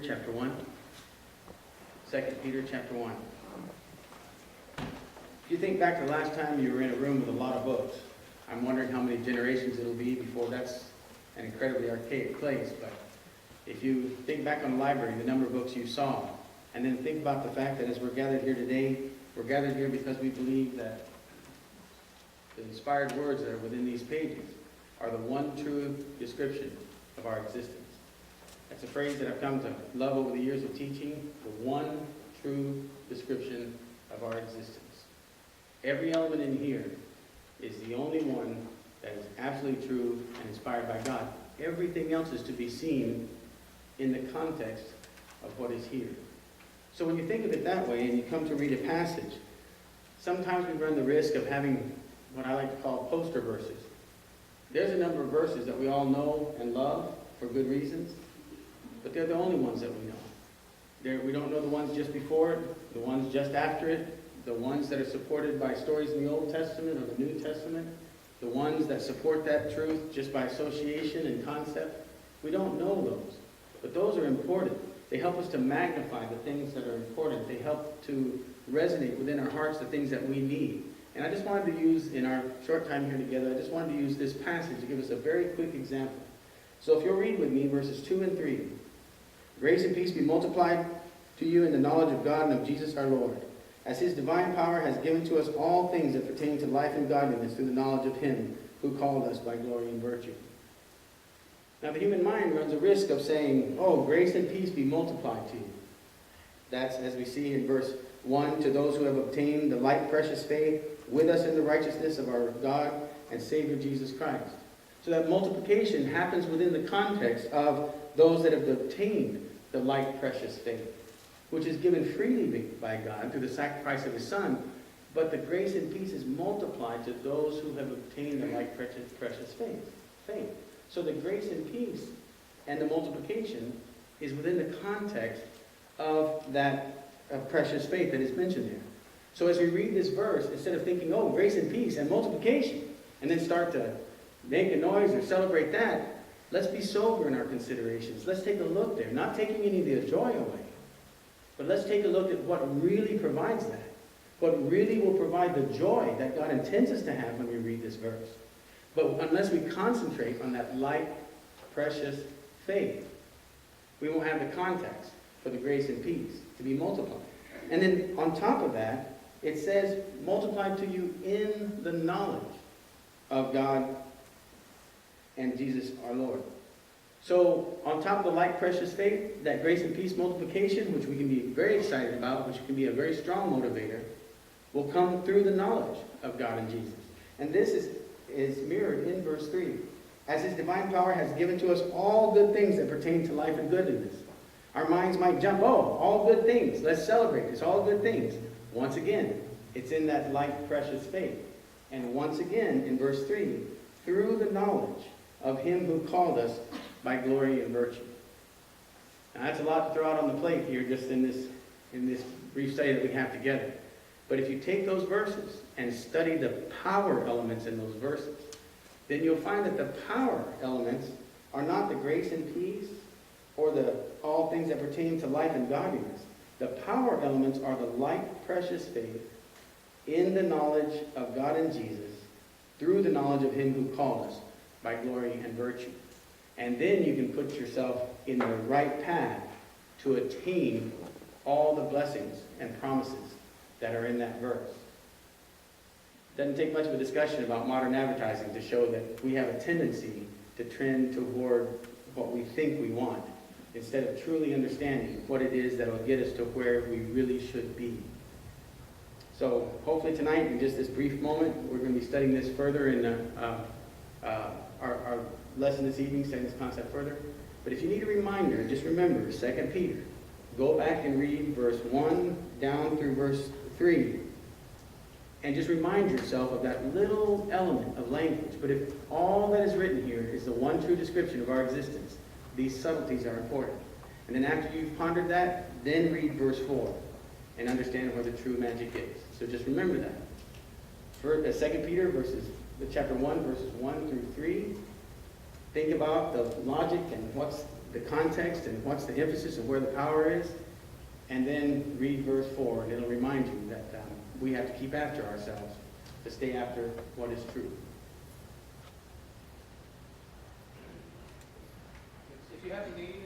chapter 1. 2 Peter chapter 1. If you think back to the last time you were in a room with a lot of books, I'm wondering how many generations it'll be before that's an incredibly archaic place. But if you think back on the library, the number of books you saw, and then think about the fact that as we're gathered here today, we're gathered here because we believe that the inspired words that are within these pages are the one true description of our existence. That's a phrase that I've come to love over the years of teaching, the one true description of our existence. Every element in here is the only one that is absolutely true and inspired by God. Everything else is to be seen in the context of what is here. So when you think of it that way and you come to read a passage, sometimes we run the risk of having what I like to call poster verses. There's a number of verses that we all know and love for good reasons, but they're the only ones that we know. We don't know the ones just before it, the ones just after it, the ones that are supported by stories in the Old Testament or the New Testament, the ones that support that truth just by association and concept. We don't know those, but those are important. They help us to magnify the things that are important. They help to resonate within our hearts the things that we need. And I just wanted to use, in our short time here together, I just wanted to use this passage to give us a very quick example. So if you'll read with me verses 2 and 3. Grace and peace be multiplied to you in the knowledge of God and of Jesus our Lord, as his divine power has given to us all things that pertain to life and godliness through the knowledge of him who called us by glory and virtue. Now the human mind runs a risk of saying, oh, grace and peace be multiplied to you. That's, as we see in verse 1, to those who have obtained the like precious faith with us in the righteousness of our God and Savior Jesus Christ. So that multiplication happens within the context of those that have obtained the like precious faith, which is given freely by God through the sacrifice of his Son, but the grace and peace is multiplied to those who have obtained the like precious faith. So the grace and peace and the multiplication is within the context of that precious faith that is mentioned there. So as we read this verse, instead of thinking, oh, grace and peace and multiplication, and then start to make a noise or celebrate that, let's be sober in our considerations. Let's take a look there, not taking any of the joy away, but let's take a look at what really provides that, what really will provide the joy that God intends us to have when we read this verse. But unless we concentrate on that light, precious faith, we won't have the context for the grace and peace to be multiplied. And then on top of that, it says, multiplied to you in the knowledge of God and Jesus our Lord. So on top of the like precious faith, that grace and peace multiplication, which we can be very excited about, which can be a very strong motivator, will come through the knowledge of God and Jesus. And this is mirrored in verse 3. As his divine power has given to us all good things that pertain to life and godliness. Our minds might jump, oh, all good things. Let's celebrate. It's all good things. Once again, it's in that like precious faith. And once again, in verse 3, through the knowledge of him who called us by glory and virtue. Now that's a lot to throw out on the plate here just in this brief study that we have together. But if you take those verses and study the power elements in those verses, then you'll find that the power elements are not the grace and peace or the all things that pertain to life and godliness. The power elements are the like precious faith in the knowledge of God and Jesus through the knowledge of him who called us by glory and virtue. And then you can put yourself in the right path to attain all the blessings and promises that are in that verse. Doesn't take much of a discussion about modern advertising to show that we have a tendency to trend toward what we think we want, instead of truly understanding what it is that will get us to where we really should be. So hopefully tonight, in just this brief moment, we're going to be studying this further in our lesson this evening, studying this concept further. But if you need a reminder, just remember 2 Peter. Go back and read verse 1 down through verse 3. And just remind yourself of that little element of language. But if all that is written here is the one true description of our existence, these subtleties are important. And then after you've pondered that, then read verse 4 and understand where the true magic is. So just remember that. 2 Peter chapter 1, verses 1 through 3. Think about the logic and what's the context and what's the emphasis of where the power is, and then read verse 4, and it'll remind you that we have to keep after ourselves to stay after what is true. If you have a need,